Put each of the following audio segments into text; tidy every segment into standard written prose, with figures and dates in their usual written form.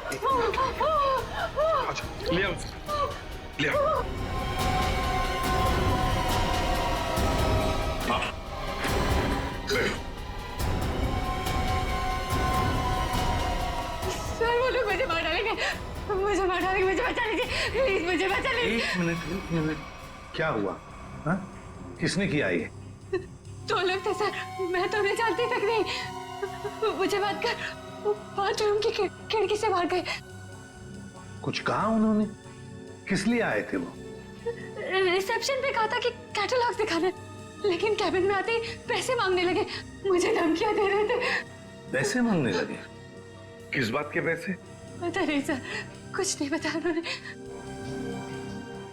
ले आओ, ले आओ। हाँ, सर वो लोग मुझे मार डालेंगे, मुझे मार डालेंगे, मुझे बचा लीजिए प्लीज, मुझे बचा लीजिए। एक मिनट, क्या हुआ? हाँ, किसने किया ये? दो लोग थे सर, मैं तो उन्हें जानती तक नहीं। मुझे बात कर बाथरूम की खिड़की से भाग गए। कुछ कहा उन्होंने? किस लिए आए थे वो? रिसेप्शन पे कहा था कि कैटलॉग दिखाना, लेकिन कैबिन में आते ही पैसे मांगने लगे, मुझे धमकियां दे रहे थे। पैसे मांगने लगे? किस बात के पैसे? पता नहीं सर, कुछ नहीं बताया उन्होंने।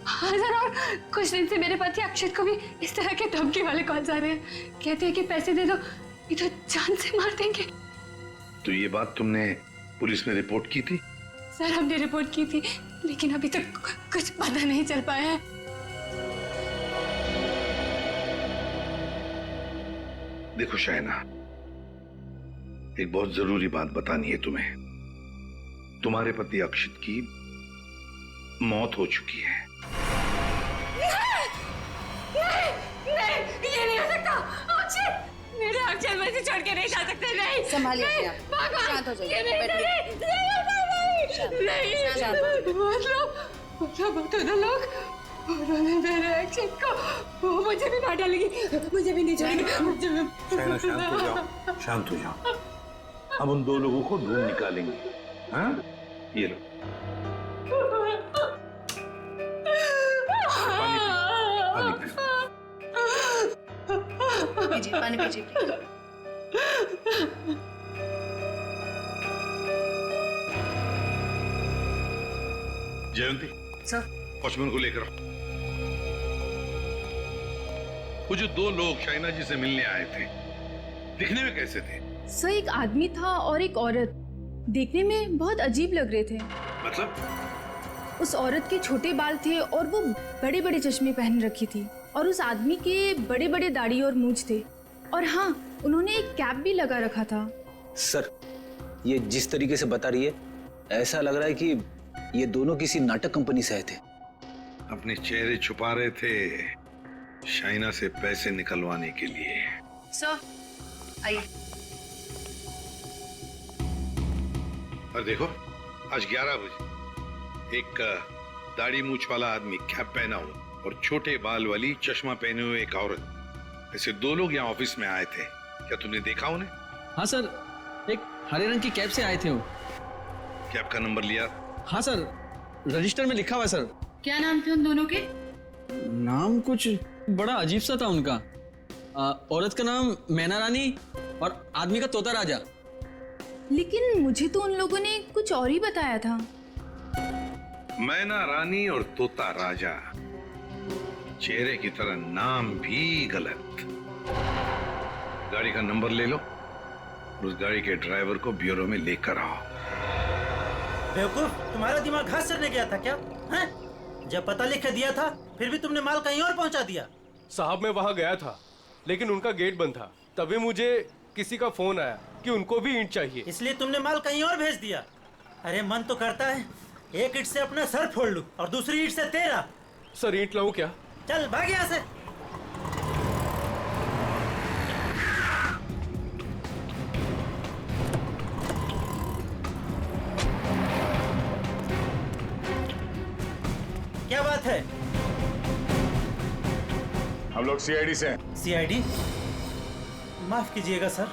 हाँ सर, और कुछ दिन से मेरे पति अक्षत को भी इस तरह के धमकी वाले कॉल्स आ रहे हैं। कहते हैं कि पैसे दे दो, ये तो जान से मार देंगे। तो ये बात तुमने पुलिस में रिपोर्ट की थी? सर हमने रिपोर्ट की थी, लेकिन अभी तक कुछ पता नहीं चल पाया है। देखो शायना, एक बहुत जरूरी बात बतानी है तुम्हें। तुम्हारे पति अक्षित की मौत हो चुकी है। नहीं, ये नहीं हो सकता। अक्षय, मेरे अक्षय मुझे छोड़ के नहीं जा सकते। नहीं, संभालिए नहीं, अपने आप। भगवान, शांत हो जाइए, ये नहीं, बैठिए। नहीं, शांत हो जाइए। मतलब लोग उन्होंने मेरे अक्षय को, वो मुझे भी मार डालेगी, मुझे भी नहीं छोड़ेगी, मुझे भी। शायना शांत हो जाओ, शांत हो जाओ। हम उन दो लोगों को ढूंढ निकालेंगे। हाँ, ये लो पानी पी। पीजिए, पानी पीजिए प्लीज। जयंती, सर, वॉचमैन को लेकर आओ। वो जो दो लोग शाइना जी से मिलने आए थे, दिखने में कैसे थे? सर एक आदमी था और एक औरत, देखने में बहुत अजीब लग रहे थे। मतलब? उस औरत के छोटे बाल थे और वो बड़े बड़े चश्मे पहन रखी थी, और उस आदमी के बड़े बड़े दाढ़ी और मूंछ थे, और हाँ, उन्होंने एक कैप भी लगा रखा था। सर, ये जिस तरीके से बता रही है, ऐसा लग रहा है कि ये दोनों किसी नाटक कंपनी से आए थे। अपने चेहरे छुपा रहे थे शाइना से पैसे निकलवाने के लिए। सर आइए। और देखो, आज 11 बजे एक दाढ़ी मूछ वाला आदमी कैप पहना हुआ और छोटे बाल वाली चश्मा पहने हुए एक औरत, ऐसे दो लोग यहाँ ऑफिस में आए थे। क्या तुमने देखा उन्हें? हाँ सर, एक हरे रंग की कैब से आए थे वो। कैब का नंबर लिया? हाँ सर, रजिस्टर में लिखा हुआ है सर। क्या नाम थे उन दोनों के? नाम कुछ बड़ा अजीब सा था उनका। औरत का नाम मैना रानी और आदमी का तोता राजा। लेकिन मुझे तो उन लोगों ने कुछ और ही बताया था। मैना रानी और तोता राजा, चेहरे की तरह नाम भी गलत। गाड़ी का नंबर ले लो और उस गाड़ी के ड्राइवर को ब्यूरो में लेकर आओ। बेवकूफ, तुम्हारा दिमाग घास चढ़ने गया था क्या? हैं? जब पता लिख के दिया था, फिर भी तुमने माल कहीं और पहुंचा दिया। साहब मैं वहां गया था, लेकिन उनका गेट बंद था। तभी मुझे किसी का फोन आया कि उनको भी ईंट चाहिए, इसलिए तुमने माल कहीं और भेज दिया। अरे मन तो करता है एक ईंट से अपना सर फोड़ लूं और दूसरी ईंट से तेरा। सर ईंट लाऊं क्या? चल भाग यहाँ से। क्या बात है? हम लोग सीआईडी से हैं। सीआईडी? माफ कीजिएगा सर।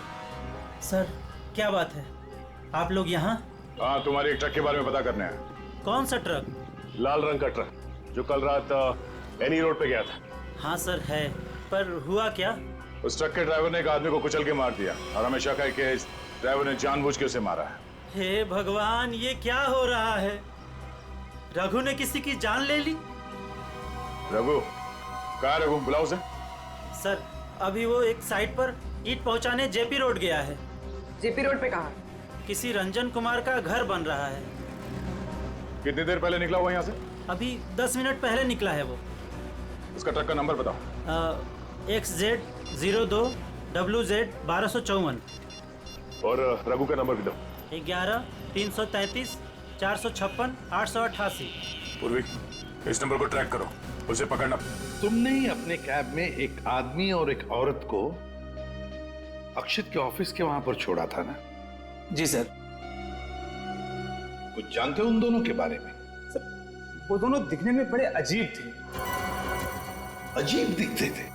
सर क्या बात है, आप लोग यहाँ? हाँ, तुम्हारे एक ट्रक के बारे में पता करने हैं। कौन सा ट्रक? लाल रंग का ट्रक जो कल रात एनी रोड पे गया था। हाँ सर है, पर हुआ क्या? उस ट्रक के ड्राइवर ने एक आदमी को कुचल के मार दिया और हमें शक है कि इस ड्राइवर ने जानबूझ के उसे मारा है। हे भगवान, ये क्या हो रहा है? रघु ने किसी की जान ले ली? रघु? कहाँ रघु? बुलाओ उसे। सर अभी वो एक साइट पर ईंट पहुंचाने जेपी रोड गया है। जेपी रोड पे कहाँ? किसी रंजन कुमार का घर बन रहा है। कितनी देर पहले निकला हुआ यहाँ से? अभी 10 मिनट पहले निकला है वो। उसका ट्रक का नंबर बताओ। XZ02WZ 1254। और रघु का नंबर भी दो। 11 333 456 888। पूर्वी, इस नंबर को ट्रैक करो, उसे पकड़ना। तुमने ही अपने कैब में एक आदमी और एक औरत को अक्षित के ऑफिस के वहां पर छोड़ा था ना? जी सर। कुछ जानते हो उन दोनों के बारे में? वो दोनों दिखने में बड़े अजीब थे। अजीब दिखते थे?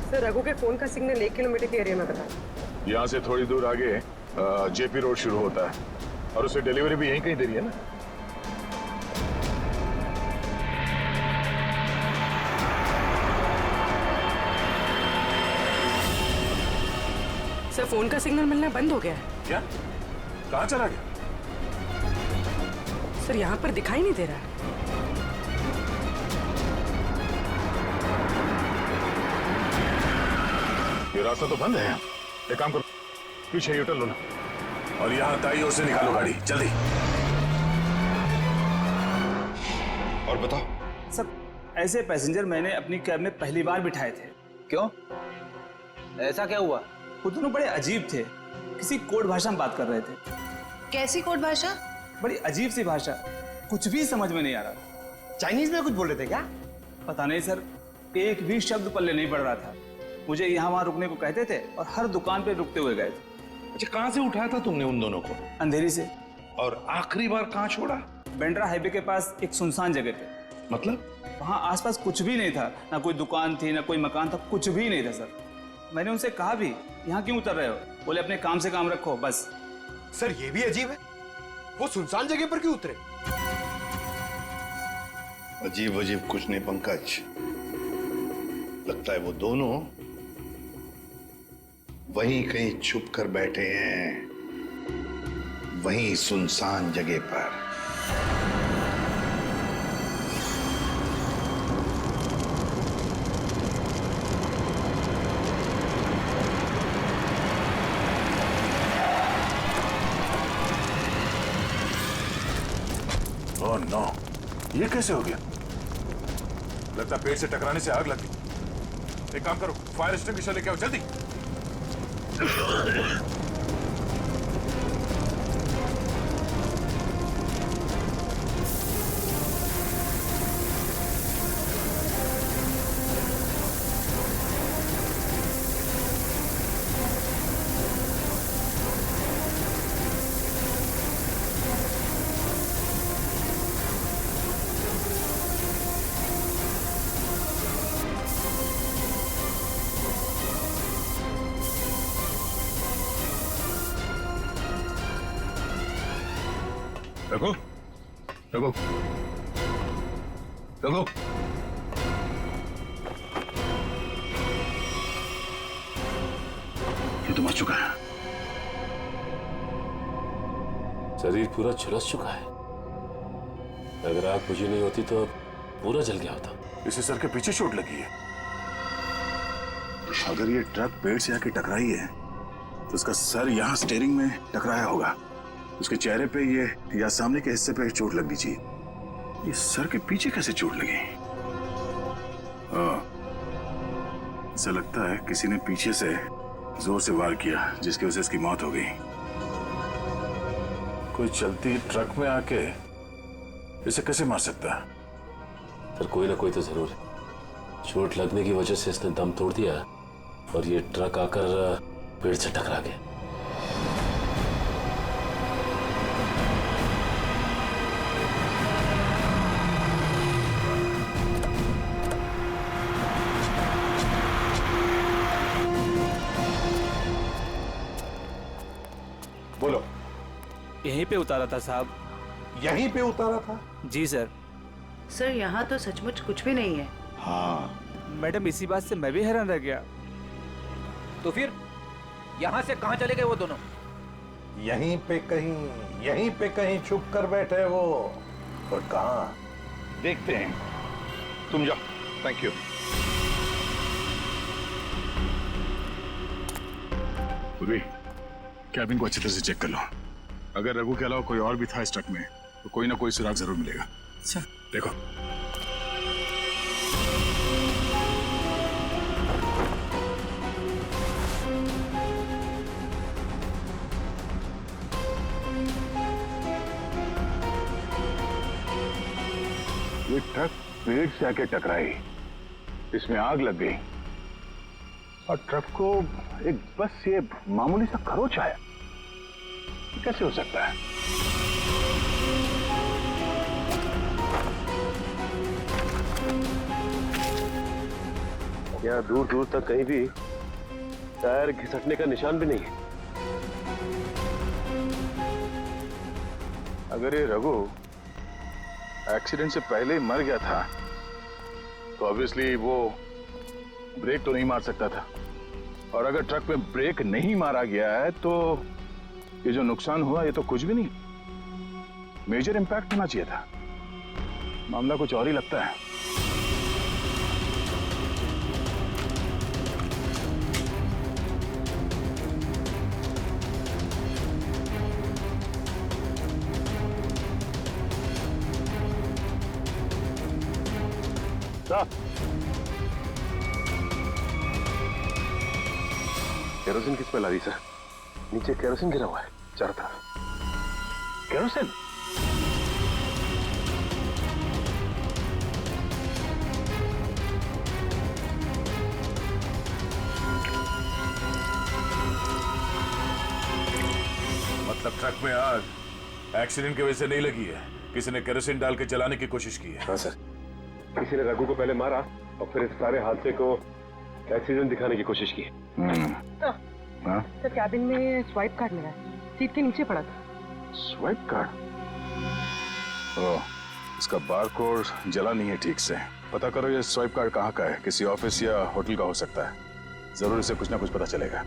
सर, रघु के फोन का सिग्नल 1 किलोमीटर के एरिया में बता। यहाँ से थोड़ी दूर आगे जेपी रोड शुरू होता है और उसे डिलीवरी भी यहीं कहीं दे रही है ना? सर, फोन का सिग्नल मिलना बंद हो गया है। क्या? कहाँ चला गया? सर, यहाँ पर दिखाई नहीं दे रहा है। ये रास्ता तो बंद है। एक काम करो, पीछे यूटर्न लो ना और यहाँ दाई ओर से निकालो गाड़ी, जल्दी। और बताओ। सर, ऐसे पैसेंजर मैंने अपनी कैब में पहली बार बिठाए थे। क्यों? ऐसा क्या हुआ? वो दोनों बड़े अजीब थे, किसी कोड भाषा में बात कर रहे थे। कैसी कोड भाषा? बड़ी अजीब सी भाषा, कुछ भी समझ में नहीं आ रहा। चाइनीज में कुछ बोल रहे थे क्या? पता नहीं सर, एक भी शब्द पल्ले नहीं पड़ रहा था। मुझे यहाँ वहाँ रुकने को कहते थे और हर दुकान पे रुकते हुए गए थे। अच्छा, कहाँ से उठाया था तुमने उन दोनों को? अंधेरी से। और आखिरी बार कहाँ छोड़ा? बेंड्रा हाईवे के पास एक सुनसान जगह पे। मतलब? वहाँ आसपास कुछ भी नहीं था, ना कोई दुकान थी ना कोई मकान था, कुछ भी नहीं था सर। मैंने उनसे कहा भी, यहाँ क्यों उतर रहे हो? बोले अपने काम से काम रखो बस। सर, ये भी अजीब है, वो सुनसान जगह पर क्यों उतरे? अजीब अजीब कुछ नहीं पंकज, लगता है वो दोनों वहीं कहीं छुप कर बैठे हैं, वहीं सुनसान जगह पर। ओह नो, ये कैसे हो गया? लगता है पेड़ से टकराने से आग लग गई। एक काम करो, फायर एक्सटिंग्विशर लेके आओ जल्दी। रघु, रघु, रघु, ये तो मर चुका है। शरीर पूरा झुलस चुका है। अगर आग बुझी नहीं होती तो पूरा जल गया होता। इसे सर के पीछे चोट लगी है। अगर ये ट्रक पेड़ से आके टकराई है तो उसका सर यहाँ स्टीयरिंग में टकराया होगा। उसके चेहरे पे ये या सामने के हिस्से पे चोट लगनी चाहिए। ये सर के पीछे कैसे चोट लगी? ऐसा लगता है किसी ने पीछे से जोर से वार किया जिसकी वजह से इसकी मौत हो गई। कोई चलती ट्रक में आके इसे कैसे मार सकता है? पर कोई ना कोई तो जरूर है। चोट लगने की वजह से इसने दम तोड़ दिया और ये ट्रक आकर पेड़ से टकरा गया। बोलो। यहीं पे उतारा था साहब। यहीं पे उतारा था? जी सर। सर, यहाँ तो सचमुच कुछ भी नहीं है। हाँ मैडम, इसी बात से मैं भी हैरान रह गया। तो फिर यहाँ से कहाँ चले गए वो दोनों? यहीं पे कहीं छुप कर बैठे वो। और कहाँ देखते हैं। तुम जाओ। Thank you. पूर्वी, कैबिन को अच्छी तरह से चेक कर लो। अगर रघु के अलावा कोई और भी था इस ट्रक में तो कोई ना कोई सुराग जरूर मिलेगा। अच्छा, देखो, ये ट्रक पेड़ से आके टकराई, इसमें आग लग गई और ट्रक को एक बस ये मामूली सा खरोच आया। कैसे हो सकता है? यहाँ दूर दूर तक कहीं भी टायर घिसटने का निशान भी नहीं है। अगर ये रघु एक्सीडेंट से पहले ही मर गया था तो ऑब्वियसली वो ब्रेक तो नहीं मार सकता था, और अगर ट्रक में ब्रेक नहीं मारा गया है तो ये जो नुकसान हुआ ये तो कुछ भी नहीं, मेजर इंपैक्ट होना चाहिए था। मामला कुछ और ही लगता है। केरोसिन की स्मेल आ रही सर। नीचे केरोसिन गिरा हुआ है चारों तरफ। केरोसिन? मतलब ट्रक में आग एक्सीडेंट की वजह से नहीं लगी है, किसी ने केरोसिन डाल के जलाने की कोशिश की है। हाँ सर, किसी ने रघु को पहले मारा और फिर इस सारे हादसे को एक्सीडेंट दिखाने की कोशिश की। तो कैबिन में स्वाइप कार्ड मिला है, सीट के नीचे पड़ा था। Swipe card? ओह, इसका बारकोड जला नहीं है ठीक से। पता करो ये स्वाइप कार्ड कहाँ का है, किसी ऑफिस या होटल का हो सकता है। जरूर इसे कुछ ना कुछ पता चलेगा।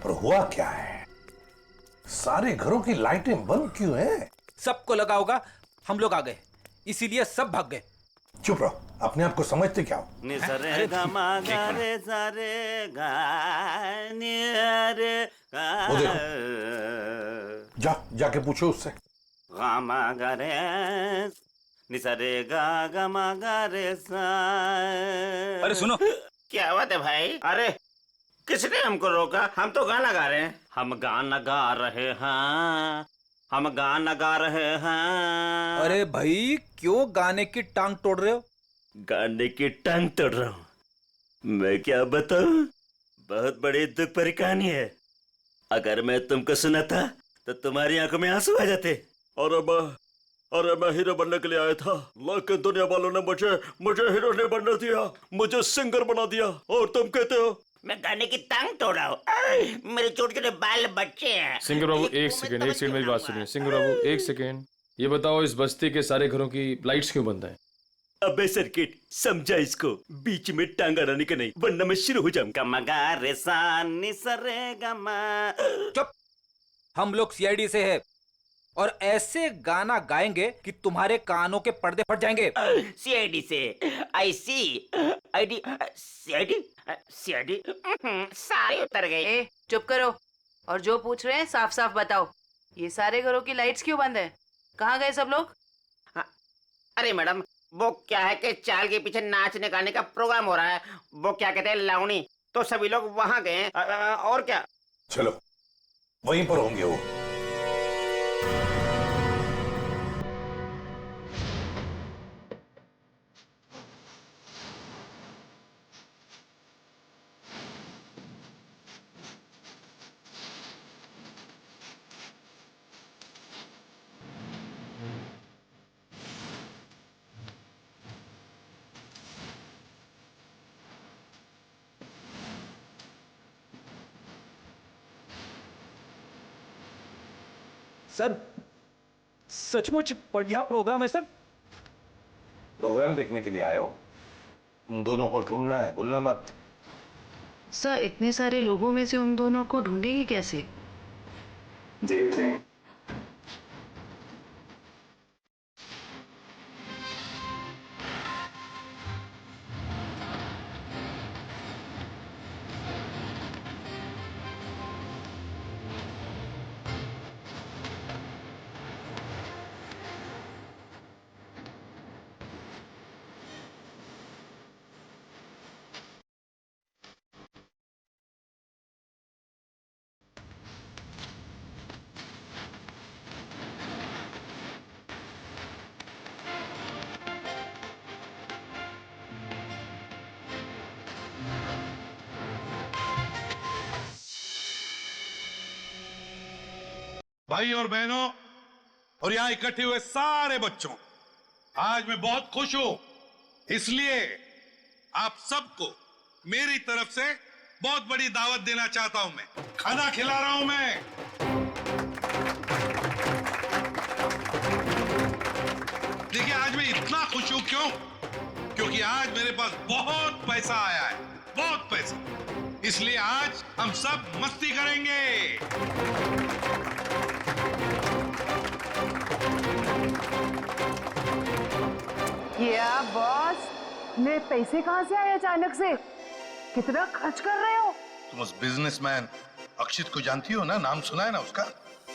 पर हुआ क्या है? सारे घरों की लाइटें बंद क्यों हैं? सबको लगा होगा हम लोग आ गए, इसीलिए सब भाग गए। चुप रहो, अपने आप को समझते क्या हो? वो देखो, जाके पूछो उससे। अरे सुनो, क्या बात है भाई? अरे किसने हमको रोका? हम तो गाना गा रहे हैं। हम गाना गा रहे हैं, हम गाना गा रहे हैं। अरे भाई क्यों गाने की टांग तोड़ रहे हो? गाने की टांग तोड़ रहा हूँ? मैं क्या बताऊं, बहुत बड़ी दुख भरी कहानी है। अगर मैं तुमको सुनाता तो तुम्हारी आंखों में आंसू आ जाते। अरे मैं हीरो बनने के लिए आया था, लेकिन दुनिया वालों ने मुझे हीरो नहीं बनने दिया, मुझे सिंगर बना दिया। और तुम कहते हो मैं गाने की टांग तोड़ रहा हूँ? मेरे छोटे छोटे बाल बच्चे हैं। सिंगर बाबू एक सेकंड मेरी बात सुनिए। सिंगर बाबू एक सेकंड, ये बताओ इस बस्ती के सारे घरों की लाइट्स क्यों बंद है? अबे सर्किट, समझा इसको, बीच में टांग अड़ाने का नहीं, वरना मैं शुरू हो जाऊंगा। मगा रे सा नि सा रे गा मा। चुप, हम लोग सीआईडी से हैं और ऐसे गाना गाएंगे कि तुम्हारे कानों के पर्दे फट जाएंगे। सीआईडी से? आई सी आईडी सीआईडी सीआईडी सारे उतर गए। ए, चुप करो और जो पूछ रहे हैं साफ साफ बताओ। ये सारे घरों की लाइट्स क्यों बंद है? कहाँ गए सब लोग? अरे मैडम, वो क्या है कि चाल के पीछे नाचने गाने का प्रोग्राम हो रहा है, वो क्या कहते हैं लावणी, तो सभी लोग वहां गए। और क्या? चलो वहीं पर होंगे वो। सर सचमुच बढ़िया प्रोग्राम है सर। प्रोग्राम देखने के लिए आए हो? उन दोनों को ढूंढना है, भूलना मत। सर इतने सारे लोगों में से उन दोनों को ढूंढेंगे कैसे? देखते हैं। भाई और बहनों और यहाँ इकट्ठे हुए सारे बच्चों, आज मैं बहुत खुश हूं, इसलिए आप सबको मेरी तरफ से बहुत बड़ी दावत देना चाहता हूं। मैं खाना खिला रहा हूं। मैं देखिए, आज मैं इतना खुश हूं क्यों? क्योंकि आज मेरे पास बहुत पैसा आया है, बहुत पैसा। इसलिए आज हम सब मस्ती करेंगे। क्या बॉस, मेरे पैसे कहाँ से आए अचानक से? कितना खर्च कर रहे हो? तुम उस बिजनेसमैन अक्षित को जानती हो ना? नाम सुना है ना उसका?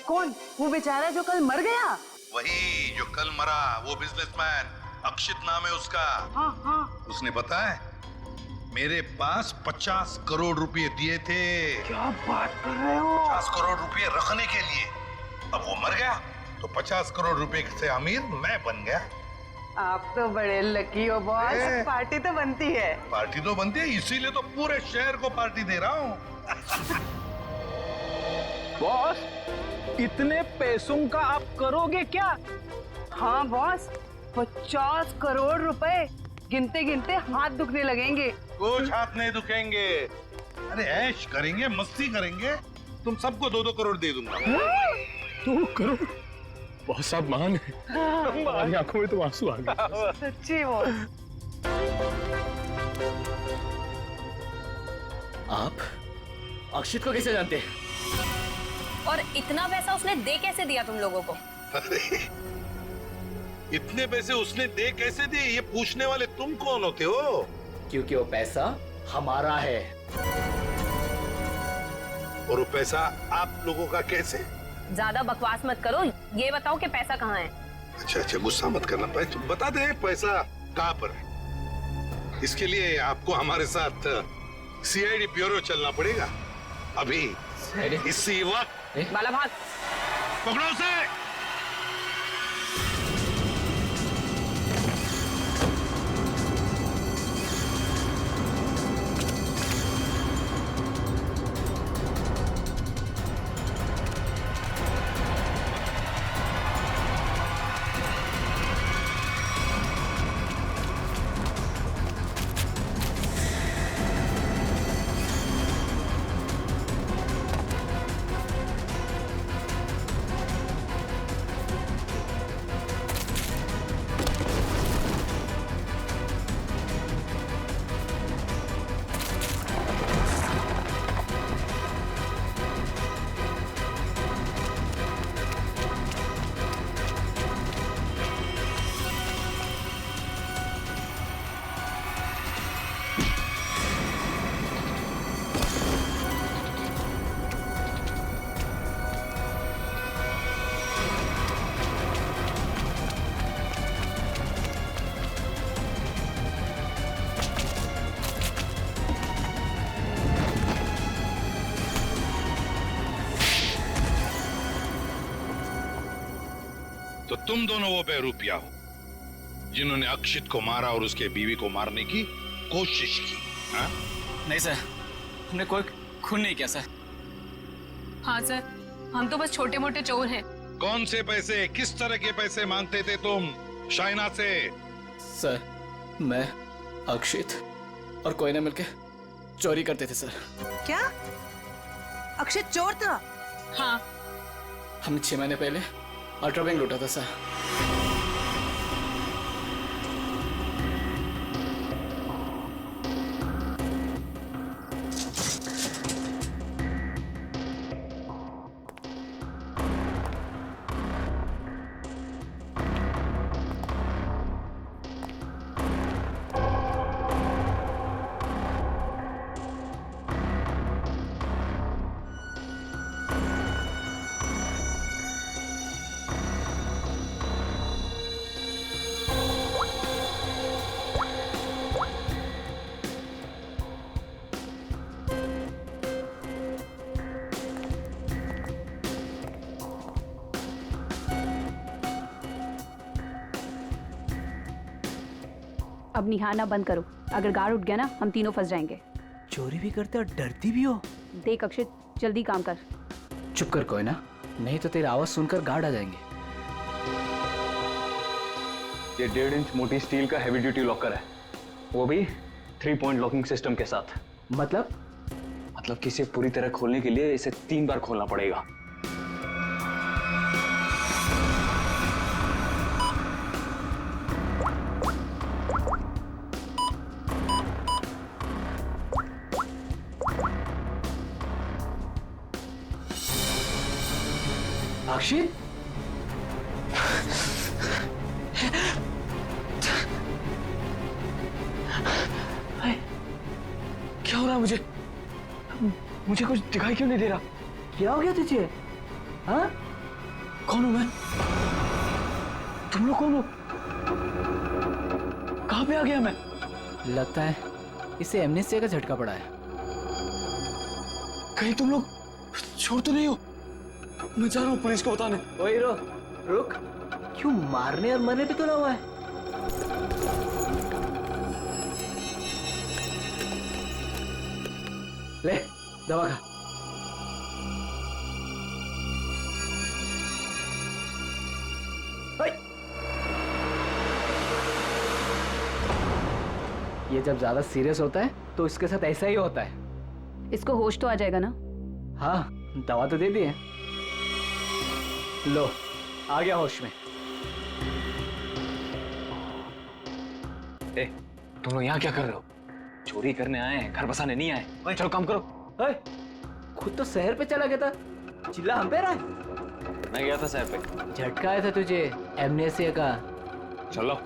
कौन? वो बेचारा जो कल मर गया? वही जो कल मरा, वो बिजनेसमैन अक्षित नाम है उसका। हाँ हाँ। उसने पता है मेरे पास 50 करोड़ रुपए दिए थे। क्या बात कर रहे हो? 50 करोड़ रुपए रखने के लिए। अब वो मर गया तो 50 करोड़ रुपए से अमीर मैं बन गया। आप तो बड़े लकी हो बॉस। पार्टी तो बनती है। पार्टी तो बनती है, इसीलिए तो पूरे शहर को पार्टी दे रहा हूँ। बॉस, इतने पैसों का आप करोगे क्या? हाँ बॉस, 50 करोड़ रुपए गिनते गिनते हाथ दुखने लगेंगे। कुछ हाथ नहीं दुखेंगे। अरे ऐश करेंगे, मस्ती करेंगे। तुम सबको 2-2 करोड़ दे दूंगा। 2 करोड़? बहुत साहब मान है। हमारी आंखों में तो आंसू आ गए। सच्ची बॉस। आप अक्षित को कैसे जानते हैं? और इतना पैसा उसने दे कैसे दिया तुम लोगों को? अरे इतने पैसे उसने दे कैसे दिए, ये पूछने वाले तुम कौन होते हो? क्योंकि वो पैसा हमारा है। और वो पैसा आप लोगों का कैसे? ज्यादा बकवास मत करो, ये बताओ कि पैसा कहाँ है? अच्छा, गुस्सा मत करना। तुम बता दे पैसा कहाँ पर है। इसके लिए आपको हमारे साथ सीआईडी ब्यूरो चलना पड़ेगा। अभी इसी वक्त। बाला भाग। पकड़ो उसे। तो तुम दोनों वो बेरूपिया हो जिन्होंने अक्षित को मारा और उसके बीवी को मारने की कोशिश की। हाँ? नहीं सर, हमने कोई खून नहीं किया सर। हाँ सर, हम तो बस छोटे मोटे चोर हैं। कौन से पैसे, किस तरह के पैसे मांगते थे तुम शाइना से? सर, मैं अक्षित और कोयना मिलके चोरी करते थे सर। क्या? अक्षित चोर था? हाँ। हमने 6 महीने पहले अल्ट्रा बैंक लूटा था सर। अब निहारना बंद करो, अगर गार्ड उठ गया ना हम तीनों फंस जाएंगे। चोरी भी करते और डरती भी हो। देख अक्षित, जल्दी काम कर। चुप कर कोयना, नहीं तो तेरी आवाज सुनकर गार्ड आ जाएंगे। ये 1.5 इंच मोटी स्टील का हैवी ड्यूटी लॉकर है, वो भी 3 पॉइंट लॉकिंग सिस्टम के साथ। मतलब कि इसे पूरी तरह खोलने के लिए इसे 3 बार खोलना पड़ेगा। अक्षित, क्या हो रहा है मुझे कुछ दिखाई क्यों नहीं दे रहा? क्या हो गया तुझे? हाँ? कौन हूं मैं? तुम लोग कौन हो? कहां पे आ गया मैं? लगता है इसे एमनेस्टिया का झटका पड़ा है। कहीं तुम लोग छोड़ तो नहीं हो? मैं जा रहा हूँ पुलिस को बताने। ओए रुक, क्यों मारने और मरने पे तुला हुआ है? ले दवा खा। ये जब ज्यादा सीरियस होता है तो इसके साथ ऐसा ही होता है। इसको होश तो आ जाएगा ना? हाँ, दवा तो दे दी है। लो, आ गया होश में। तुम लोग यहाँ क्या कर रहे हो? चोरी करने आए हैं, घर बसाने नहीं आए। चलो काम करो। खुद तो शहर पे चला गया था, चिल्ला हम पे रहा है। मैं गया था शहर पे। झटका आया था तुझे एमनेस्टिया का। चलो।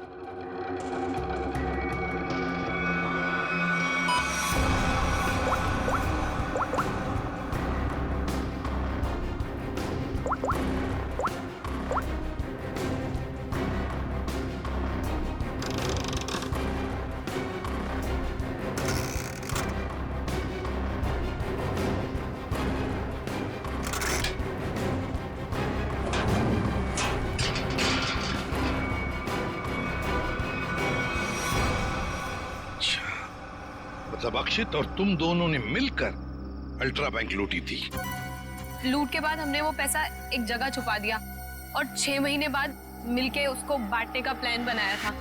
मतलब अक्षित और तुम दोनों ने मिलकर अल्ट्रा बैंक लूटी थी। लूट के बाद हमने वो पैसा एक जगह छुपा दिया और 6 महीने बाद मिलके उसको बांटने का प्लान बनाया था।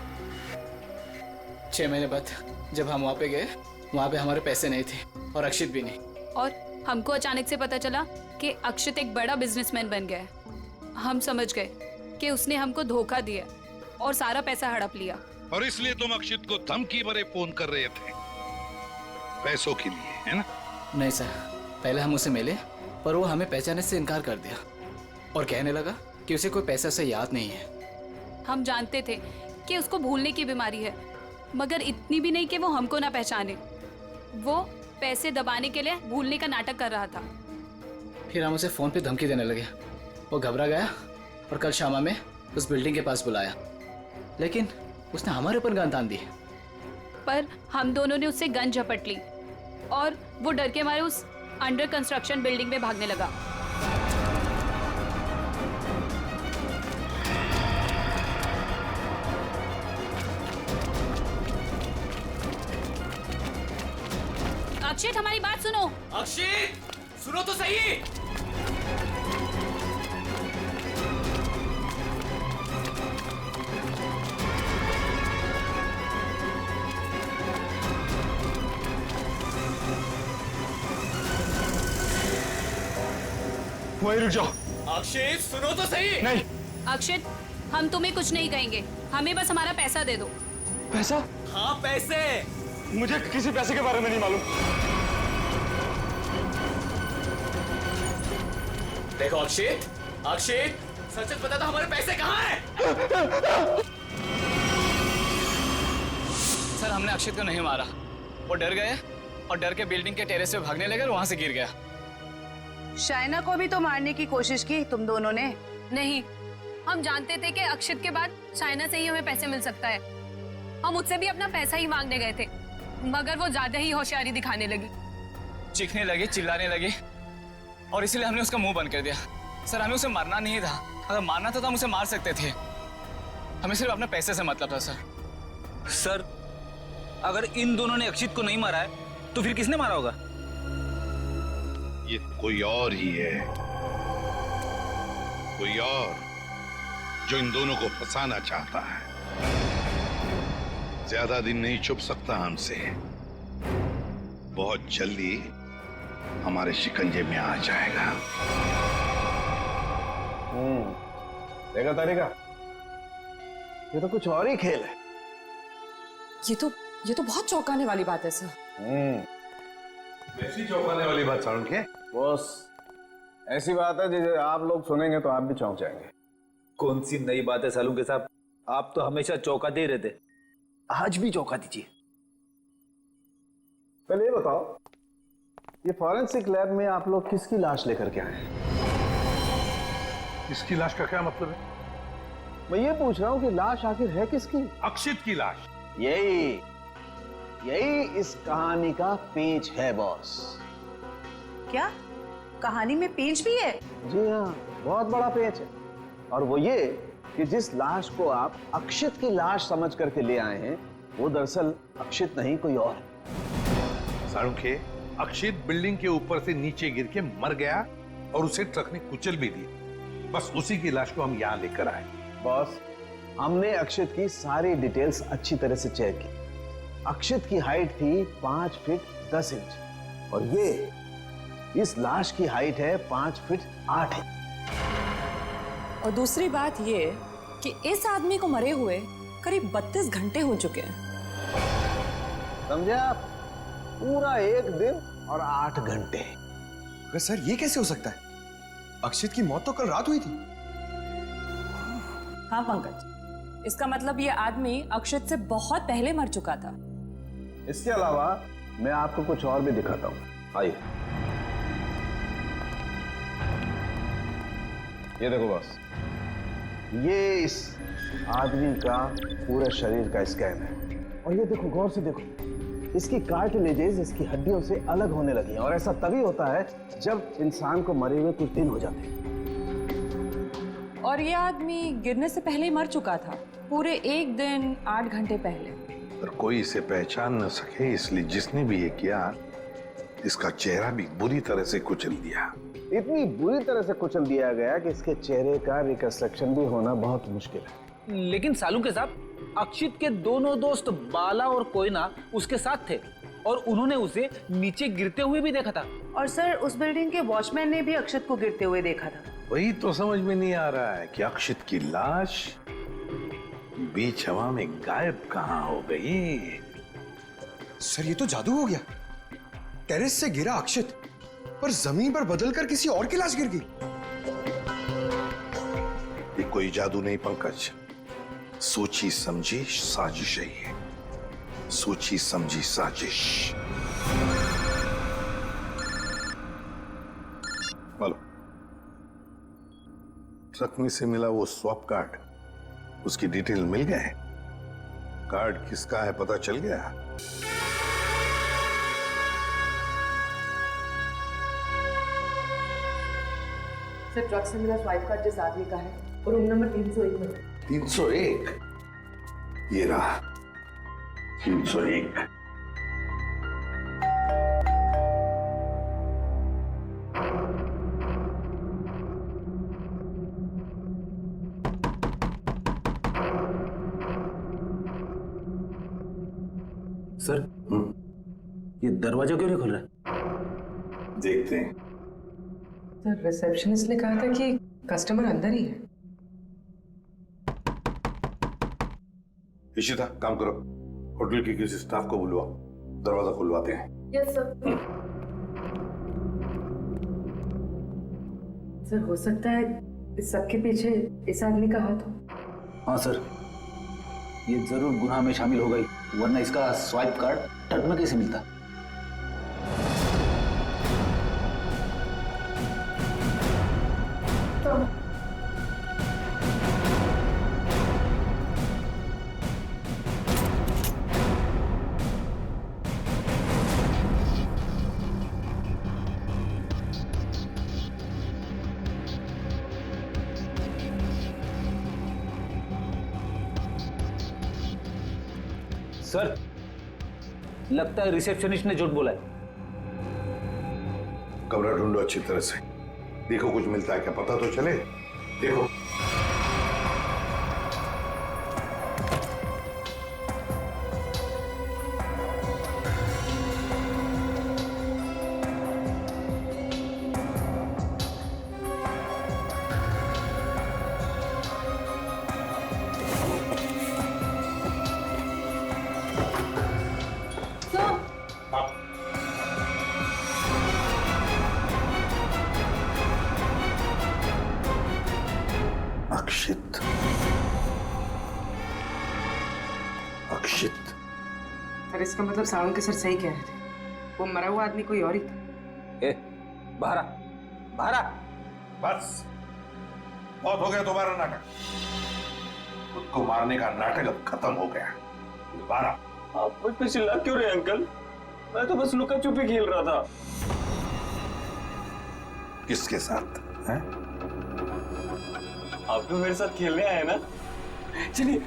6 महीने बाद जब हम वहाँ पे गए, वहाँ पे हमारे पैसे नहीं थे और अक्षित भी नहीं। और हमको अचानक से पता चला कि अक्षित एक बड़ा बिजनेसमैन बन गया है। हम समझ गए कि उसने हमको धोखा दिया और सारा पैसा हड़प लिया। और इसलिए तुम अक्षित को धमकी भरे फोन कर रहे थे पैसों के लिए, है ना? नहीं सर, पहले हम उसे मिले पर वो हमें पहचानने से इनकार कर दिया और कहने लगा कि उसे कोई पैसा से याद नहीं है। हम जानते थे कि उसको भूलने की बीमारी है, मगर इतनी भी नहीं कि वो हमको ना पहचाने। वो पैसे दबाने के लिए भूलने का नाटक कर रहा था। फिर हम उसे फोन पे धमकी देने लगे। वो घबरा गया और कल शाम में उस बिल्डिंग के पास बुलाया, लेकिन उसने हमारे ऊपर गन तान दी। पर हम दोनों ने उससे गन झपट ली और वो डर के मारे उस अंडर कंस्ट्रक्शन बिल्डिंग में भागने लगा। अक्षित, हमारी बात सुनो। अक्षित, सुनो तो सही। वहीं रुक जाओ। अक्षित, सुनो तो सही। नहीं। अक्षित, हम तुम्हें कुछ नहीं कहेंगे, हमें बस हमारा पैसा दे दो। पैसा? हाँ, पैसे। मुझे किसी पैसे के बारे में नहीं मालूम। देखो अक्षित, सच सच बता दो हमारे पैसे कहाँ हैं? सर, हमने अक्षित को नहीं मारा। वो डर गए और डर के बिल्डिंग के टेरेस पे भागने लगे और वहां से गिर गया। शाइना को भी तो मारने की कोशिश की तुम दोनों ने। नहीं, हम जानते थे कि अक्षित के बाद शाइना से ही हमें पैसे मिल सकता है। हम उससे भी अपना पैसा ही मांगने गए थे, मगर वो ज्यादा ही होशियारी दिखाने लगी। चीखने लगी, चिल्लाने लगी और इसलिए हमने उसका मुंह बंद कर दिया। सर, हमें उसे मारना नहीं था। अगर मारना था तो हम उसे मार सकते थे। हमें सिर्फ अपने पैसे से मतलब था। सर, अगर इन दोनों ने अक्षित को नहीं मारा है तो फिर किसने मारा होगा? ये कोई और ही है। कोई और जो इन दोनों को फंसाना चाहता है। ज्यादा दिन नहीं छुप सकता हमसे। बहुत जल्दी हमारे शिकंजे में आ जाएगा। देखा तारिका, ये तो कुछ और ही खेल है। ये तो बहुत चौंकाने वाली बात है सर। ऐसी चौंकाने वाली बात सारुण के? बॉस, ऐसी बात है जिसे आप लोग सुनेंगे तो आप भी चौंक जाएंगे। कौन सी नई बात है सालू के साहब? आप तो हमेशा चौंकाते ही रहते, आज भी चौंका दीजिए। पहले ये बताओ, ये फॉरेंसिक लैब में आप लोग किसकी लाश लेकर के आए? इसकी लाश का क्या मतलब है? मैं ये पूछ रहा हूँ कि लाश आखिर है किसकी? अक्षित की लाश। यही इस कहानी का पेच है बॉस। क्या कहानी में पेच भी है? जी हाँ, बहुत बड़ा पेच है। और वो ये कि जिस लाश को आप अक्षित की लाश समझ करके ले आए हैं, वो दरअसल अक्षित नहीं, कोई और है। सारुण के, अक्षित बिल्डिंग के ऊपर से नीचे गिर के मर गया और उसे ट्रक ने कुचल भी दिया। बस उसी की लाश को हम यहाँ लेकर आए। बॉस, हमने अक्षित की सारी डिटेल्स अच्छी तरह से चेक की। अक्षित की हाइट थी 5 फीट 10 इंच और इस लाश की हाइट है 5 फीट 8 इंच। और दूसरी बात ये कि इस आदमी को मरे हुए करीब 32 घंटे हो चुके हैं। समझे आप? पूरा 1 दिन और 8 घंटे। अगर सर ये कैसे हो सकता है? अक्षित की मौत तो कल रात हुई थी। हाँ पंकज, इसका मतलब ये आदमी अक्षित से बहुत पहले मर चुका था। इसके अलावा मैं आपको कुछ और भी दिखाता हूँ। आइए, ये देखो बॉस, ये इस आदमी का पूरे शरीर का स्कैन है। और ये देखो, गौर से देखो, इसकी कार्टिलेजेस इसकी हड्डियों से अलग होने लगी हैं। और ऐसा तभी होता है जब इंसान को मरे हुए कुछ दिन हो जाते हैं। और ये आदमी गिरने से पहले ही मर चुका था, पूरे 1 दिन 8 घंटे पहले। पर कोई इसे पहचान न सके, इसलिए जिसने भी ये किया, इसका चेहरा भी बुरी तरह से कुचल दिया। इतनी बुरी तरह से कुचल दिया गया कि इसके चेहरे का रिकंस्ट्रक्शन भी होना बहुत मुश्किल है। लेकिन सालू के साहब, अक्षित के दोनों दोस्त बाला और कोयना उसके साथ थे और उन्होंने उसे नीचे गिरते हुए भी देखा था। और सर, उस बिल्डिंग के वॉचमैन ने भी अक्षित को गिरते हुए देखा था। वही तो समझ में नहीं आ रहा है कि अक्षित की लाश बीच हवा में गायब कहां हो गई। सर ये तो जादू हो गया। टेरेस से गिरा अक्षित, पर जमीन पर बदलकर किसी और की लाश गिर गई। ये कोई जादू नहीं पंकज, सोची समझी साजिश है ये। सोची समझी साजिश। बोलो, ट्रक में से मिला वो स्वैप कार्ड, उसकी डिटेल मिल गए? कार्ड किसका है पता चल गया? सर, ट्रक से मिला स्वाइप कार्ड जिस आदमी का है, और रूम नंबर 301 में। 301? ये रहा 301। सर, ये दरवाजा क्यों नहीं खुल रहा? देखते हैं। सर, रिसेप्शनिस्ट ने कहा था कि कस्टमर अंदर ही है। इशिता, काम करो, होटल के किसी स्टाफ को बुलवाओ, दरवाजा खुलवाते हैं। Yes sir. सर, हो सकता है इस सब के पीछे इस आदमी का हाथ हो। हाँ सर, ये जरूर गुनाह में शामिल हो गई, वरना इसका स्वाइप कार्ड ट्रक में कैसे मिलता? सर, लगता है रिसेप्शनिस्ट ने झूठ बोला है। कमरा ढूंढो अच्छी तरह से, देखो कुछ मिलता है क्या, पता तो चले। देखो अक्षित, अक्षित। पर इसका मतलब सावंत के सर सही कह रहे थे, वो मरा हुआ आदमी कोई और ही था। ए, बाहर बाहर। बस बहुत हो गया तुम्हारा नाटक। खुद को मारने का नाटक अब खत्म हो गया। दोबारा आप मुझ पे चिल्ला क्यों रहे अंकल? मैं तो बस लुका छुपी खेल रहा था। किसके साथ हैं? आप तो मेरे साथ खेलने आए ना। चलिए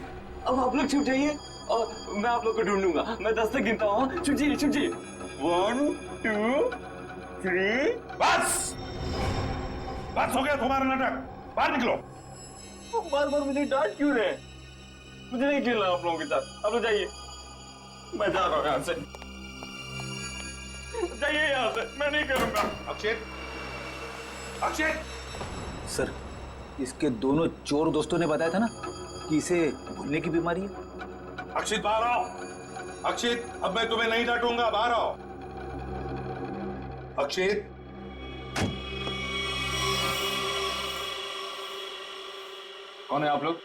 अब आप लोग छुप जाइए और मैं आप लोग को ढूंढूंगा। मैं 10 तक गिनता हूँ। छुप जाइए, छुप जाइए। 1 2 3। बस बस हो गया तुम्हारा नाटक। बाहर निकलो। बार बार मुझे डांट क्यों रहे? मुझे नहीं खेलना आप लोगों के साथ। आप लोग जाइए, मैं जा रहा हूँ यहाँ से। जाइए यहाँ से, मैं नहीं करूंगा। अक्षित, अक्षित। सर, इसके दोनों चोर दोस्तों ने बताया था ना कि इसे भूलने की बीमारी है। अक्षित बाहर आओ। अक्षित, अब मैं तुम्हें नहीं डांटूंगा, बाहर आओ। अक्षित। कौन है आप लोग?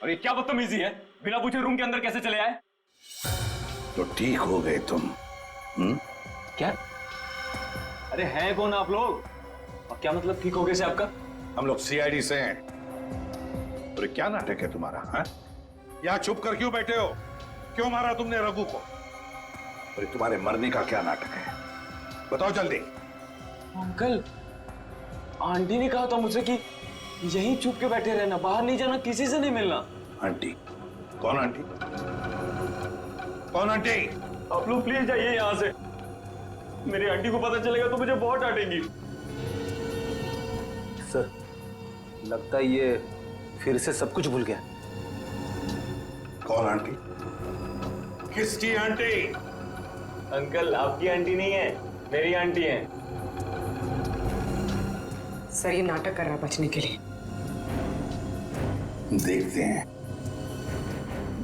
और ये क्या बदतमीजी है? बिना पूछे रूम के अंदर कैसे चले आए? तो ठीक हो गए तुम। क्या? अरे हैं कौन आप लोग? और क्या मतलब ठीक हो गए से आपका? हम लोग सीआईडी से हैं। और क्या नाटक है तुम्हारा? हाँ? यहाँ छुप कर क्यों बैठे हो? क्यों मारा तुमने रघु को? और तुम्हारे मरने का क्या नाटक है? बताओ जल्दी। अंकल, आंटी ने कहा था मुझसे कि यहीं छुप के बैठे रहना, बाहर नहीं जाना, किसी से नहीं मिलना। आंटी? कौन आंटी? कौन आंटी? आप लोग प्लीज जाइए यहाँ से। मेरी आंटी को पता चलेगा तो मुझे बहुत डांटेंगी। सर, लगता है ये फिर से सब कुछ भूल गया। कौन आंटी? किसकी आंटी? अंकल, आपकी आंटी नहीं है, मेरी आंटी है। सर ये नाटक कर रहा है बचने के लिए।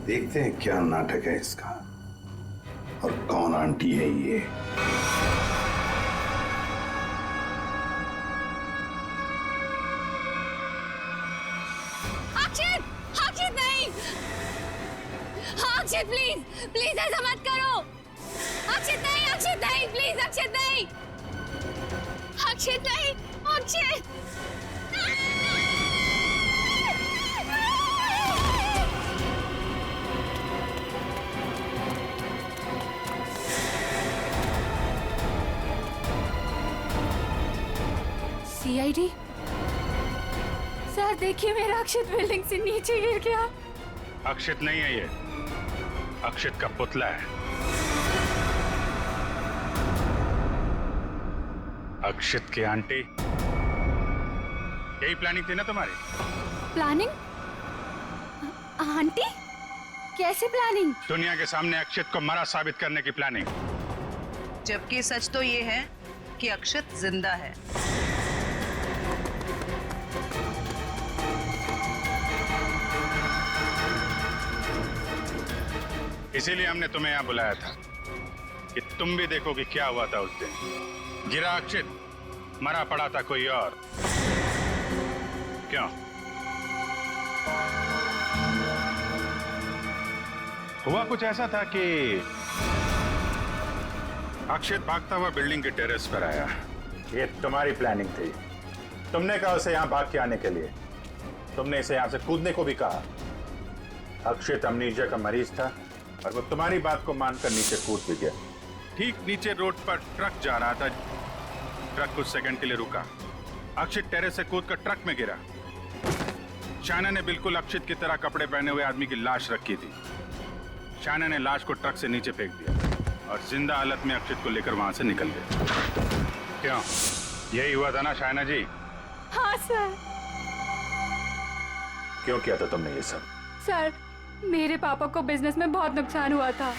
देखते हैं क्या नाटक है इसका और कौन आंटी है ये। अक्षित, अक्षित नहीं। अक्षित प्लीज, प्लीज ऐसा मत करो। अक्षित नहीं, अक्षित नहीं, प्लीज अक्षित नहीं, अक्षित नहीं, अक्षित। सीआईडी सर, देखिए मेरा अक्षित बिल्डिंग से नीचे गिर गया। अक्षित नहीं है ये, अक्षित का पुतला है। अक्षित की आंटी, यही प्लानिंग थी ना तुम्हारी? प्लानिंग? आंटी? कैसे प्लानिंग? दुनिया के सामने अक्षित को मरा साबित करने की प्लानिंग। जबकि सच तो ये है कि अक्षित जिंदा है। इसीलिए हमने तुम्हें यहाँ बुलाया था कि तुम भी देखो कि क्या हुआ था उस दिन। गिरा अक्षित, मरा पड़ा था कोई और। क्यों? हुआ कुछ ऐसा था कि अक्षित भागता हुआ बिल्डिंग के टेरेस पर आया। ये तुम्हारी प्लानिंग थी। तुमने कहा उसे यहाँ भाग के आने के लिए। तुमने इसे यहाँ से कूदने को भी कहा। अक्षित अमनीजिया का मरीज था और वो तुम्हारी बात को मानकर नीचे कूद भी गया। ठीक नीचे रोड पर ट्रक जा रहा था। ट्रक कुछ सेकंड के लिए रुका। अक्षित टेरेस से कूदकर ट्रक में गिरा। शायना ने बिल्कुल अक्षित की तरह कपड़े पहने हुए आदमी की लाश रखी थी। शायना ने लाश को ट्रक से नीचे फेंक दिया और जिंदा हालत में अक्षित को लेकर वहां से निकल गया। क्यों? यही हुआ था ना शायना जी? हाँ सर। क्यों किया था तुमने ये सब? सर, मेरे पापा को बिजनेस में बहुत नुकसान हुआ था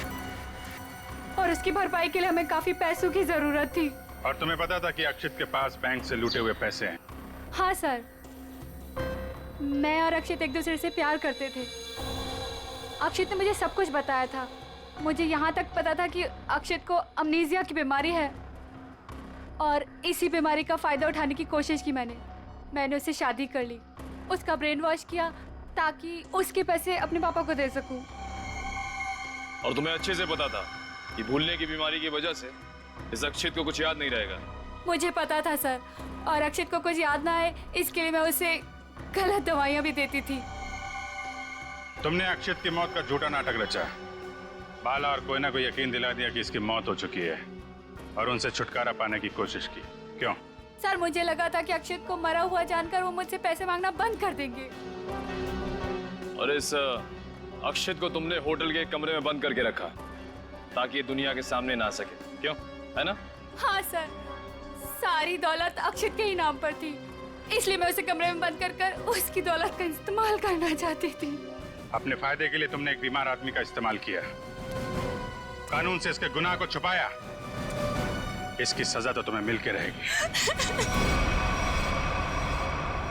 और उसकी भरपाई के लिए हमें काफी पैसों की जरूरत थी। और तुम्हें पता था कि अक्षित के पास बैंक से लूटे हुए पैसे हैं? हाँ सर, मैं और अक्षित एक दूसरे से प्यार करते थे। अक्षित ने मुझे सब कुछ बताया था। मुझे यहाँ तक पता था कि अक्षित को अमनीजिया की बीमारी है और इसी बीमारी का फायदा उठाने की कोशिश की मैंने उससे शादी कर ली, उसका ब्रेन वॉश किया ताकि उसके पैसे अपने पापा को दे सकूं। और तुम्हें अच्छे से पता था कि भूलने की बीमारी की वजह से इस अक्षित को कुछ याद नहीं रहेगा। मुझे पता था सर, और अक्षित को कुछ याद ना आए इसके लिए मैं उसे गलत दवाइयाँ भी देती थी। तुमने अक्षित की मौत का झूठा नाटक रचा। बाला और कोयना को यकीन दिला दिया कि इसकी मौत हो चुकी है और उनसे छुटकारा पाने की कोशिश की। क्यों? सर, मुझे लगा था कि अक्षित को मरा हुआ जानकर वो मुझसे पैसे मांगना बंद कर देंगे। और इस अक्षित को तुमने होटल के एक कमरे में बंद करके रखा ताकि ये दुनिया के सामने ना आ सके, क्यों? है ना? हाँ सर, सारी दौलत अक्षित के ही नाम पर थी, इसलिए मैं उसे कमरे में बंद कर उसकी दौलत का इस्तेमाल करना चाहती थी। अपने फायदे के लिए तुमने एक बीमार आदमी का इस्तेमाल किया, कानून से इसके गुनाह को छुपाया। इसकी सजा तो तुम्हें मिल के रहेगी।